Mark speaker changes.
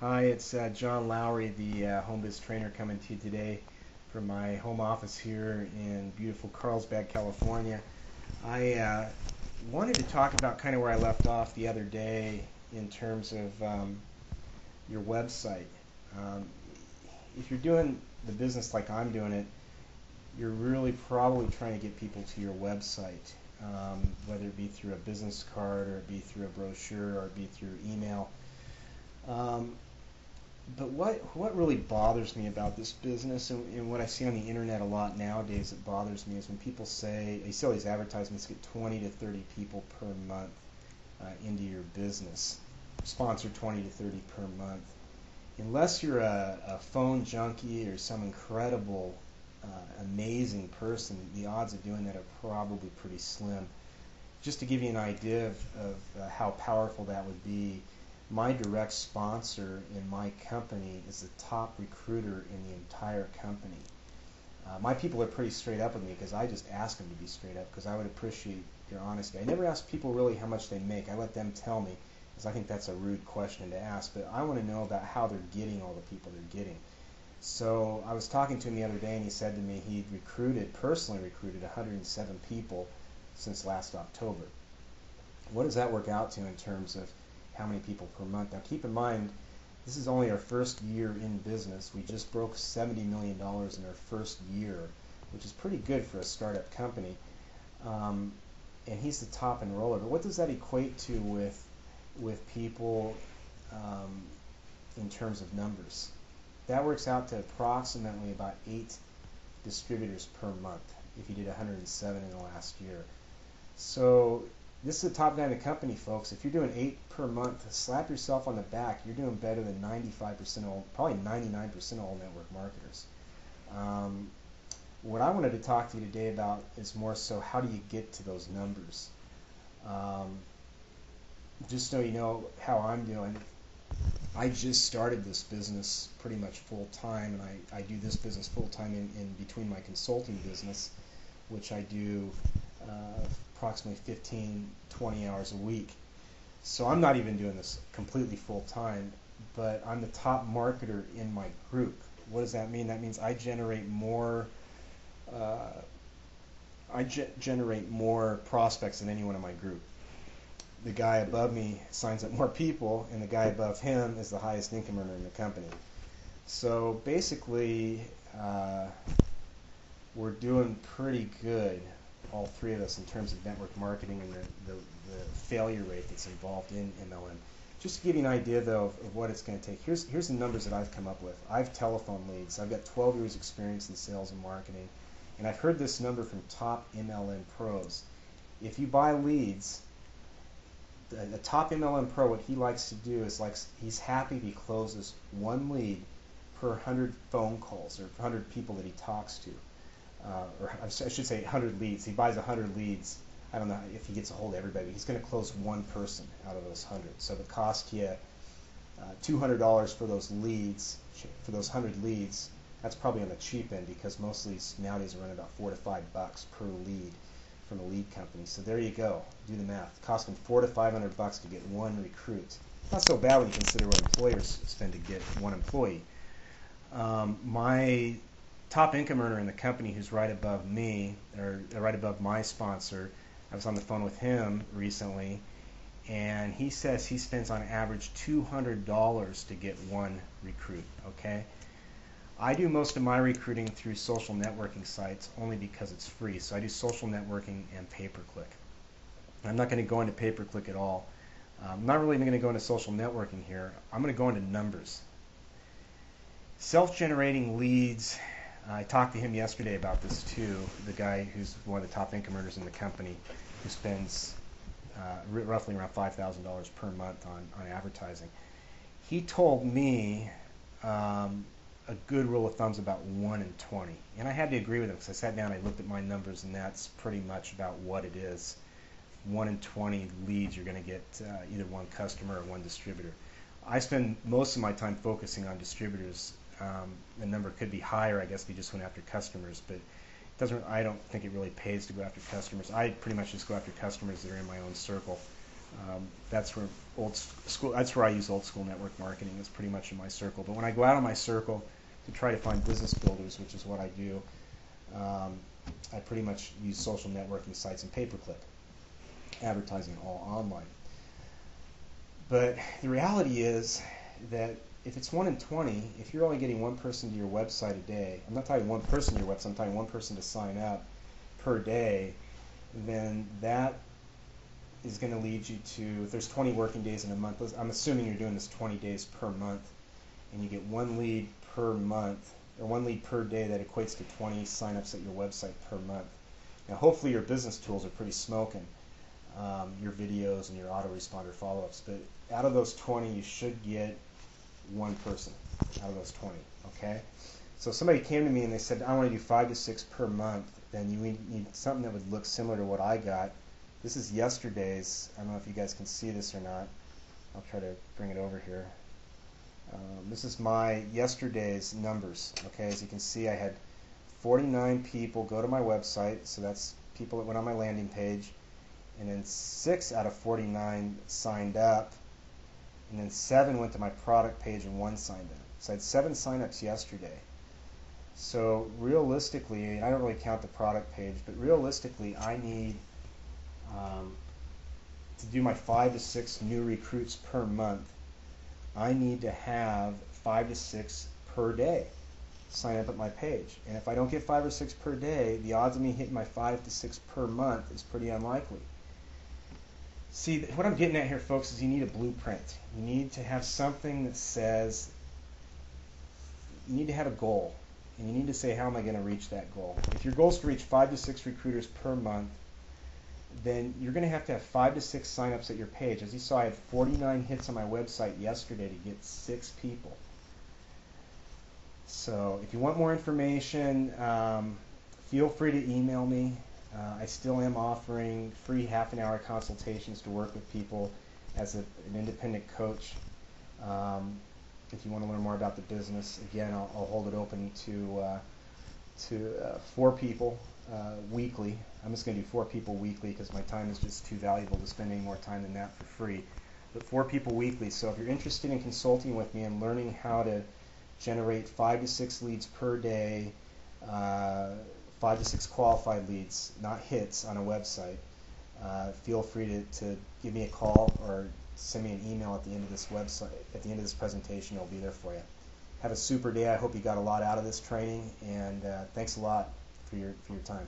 Speaker 1: Hi, it's John Lowery, the home biz trainer, coming to you today from my home office here in beautiful Carlsbad, California. I wanted to talk about kind of where I left off the other day in terms of your website. Um, if you're doing the business like I'm doing it, you're really probably trying to get people to your website, whether it be through a business card or it be through a brochure or it be through email. Um, But what really bothers me about this business, and what I see on the internet a lot nowadays that bothers me, is when people say, you see all these advertisements, get 20 to 30 people per month into your business. Sponsor 20 to 30 per month. Unless you're a phone junkie or some incredible, amazing person, the odds of doing that are probably pretty slim. Just to give you an idea of how powerful that would be, my direct sponsor in my company is the top recruiter in the entire company. My people are pretty straight up with me because I just ask them to be straight up because I would appreciate your honesty. I never ask people really how much they make. I let them tell me because I think that's a rude question to ask, but I want to know about how they're getting all the people they're getting. So I was talking to him the other day and he said to me he'd personally recruited 107 people since last October. What does that work out to in terms of how many people per month? Now keep in mind, this is only our first year in business. We just broke $70 million in our first year, which is pretty good for a startup company. And he's the top enroller. But what does that equate to with people in terms of numbers? That works out to approximately about 8 distributors per month if you did 107 in the last year. So this is the top guy in the company, folks. If you're doing 8 per month, slap yourself on the back. You're doing better than 95% of all, probably 99% of all network marketers. What I wanted to talk to you today about is more so how do you get to those numbers. Just so you know how I'm doing, I just started this business pretty much full time, and I do this business full time in between my consulting business, which I do approximately 15, 20 hours a week. So I'm not even doing this completely full time, but I'm the top marketer in my group. What does that mean? That means I generate more generate more prospects than anyone in my group. The guy above me signs up more people, and the guy above him is the highest income earner in the company. So basically, we're doing pretty good, all three of us, in terms of network marketing and the failure rate that's involved in MLM. Just to give you an idea, though, of what it's going to take, here's the numbers that I've come up with. I've telephoned leads. I've got 12 years experience in sales and marketing, and I've heard this number from top MLM pros. If you buy leads, the top MLM pro, what he likes to do is, like, he's happy if he closes one lead per 100 phone calls or 100 people that he talks to. Or I should say 100 leads. He buys 100 leads. I don't know if he gets a hold of everybody. He's going to close one person out of those 100. So if it costs you $200 for those leads, for those 100 leads, that's probably on the cheap end because most leads nowadays are running about $4 to $5 per lead from a lead company. So there you go. Do the math. It costs them $400 to $500 to get one recruit. Not so bad when you consider what employers spend to get one employee. My top income earner in the company, who's right above me, or right above my sponsor, I was on the phone with him recently, and he says he spends on average $200 to get one recruit. Okay, I do most of my recruiting through social networking sites only because it's free. So I do social networking and pay-per-click. I'm not going to go into pay-per-click at all. I'm not really even going to go into social networking here. I'm going to go into numbers. Self-generating leads. I talked to him yesterday about this too, the guy who's one of the top income earners in the company, who spends roughly around $5,000 per month on advertising. He told me a good rule of thumb is about 1 in 20. And I had to agree with him because I sat down and I looked at my numbers, and that's pretty much about what it is. 1 in 20 leads, you're going to get either one customer or one distributor. I spend most of my time focusing on distributors. The number could be higher, I guess, if you just went after customers, but I don't think it really pays to go after customers. I pretty much just go after customers that are in my own circle. That's where old school. That's where I use old school network marketing. Is pretty much in my circle. But when I go out of my circle to try to find business builders, which is what I do, I pretty much use social networking sites and pay-per-click advertising, all online. But the reality is that if it's 1 in 20, if you're only getting one person to your website a day, I'm not talking one person to your website, I'm talking one person to sign up per day, then that is going to lead you to, if there's 20 working days in a month, I'm assuming you're doing this 20 days per month, and you get one lead per month, or one lead per day, that equates to 20 signups at your website per month. Now hopefully your business tools are pretty smoking, your videos and your autoresponder follow-ups, but out of those 20 you should get one person out of those 20, okay? So if somebody came to me and they said, I want to do 5 to 6 per month, then you need something that would look similar to what I got. This is yesterday's. I don't know if you guys can see this or not. I'll try to bring it over here. This is my yesterday's numbers, okay? As you can see, I had 49 people go to my website, so that's people that went on my landing page, and then 6 out of 49 signed up, and then 7 went to my product page and 1 signed up. So I had 7 signups yesterday. So realistically, I don't really count the product page, but realistically I need to do my 5 to 6 new recruits per month, I need to have 5 to 6 per day sign up at my page. And if I don't get 5 or 6 per day, the odds of me hitting my 5 to 6 per month is pretty unlikely. See, what I'm getting at here, folks, is you need a blueprint. You need to have something that says, you need to have a goal. And you need to say, how am I going to reach that goal? If your goal is to reach 5 to 6 recruiters per month, then you're going to have 5 to 6 signups at your page. As you saw, I had 49 hits on my website yesterday to get 6 people. So if you want more information, feel free to email me. I still am offering free half-an-hour consultations to work with people as an independent coach. If you want to learn more about the business, again, I'll hold it open to 4 people weekly. I'm just going to do 4 people weekly because my time is just too valuable to spend any more time than that for free. But 4 people weekly. So if you're interested in consulting with me and learning how to generate 5 to 6 leads per day, 5 to 6 qualified leads, not hits, on a website, feel free to give me a call or send me an email at the end of this website. At the end of this presentation, I'll be there for you. Have a super day. I hope you got a lot out of this training, and thanks a lot for your time.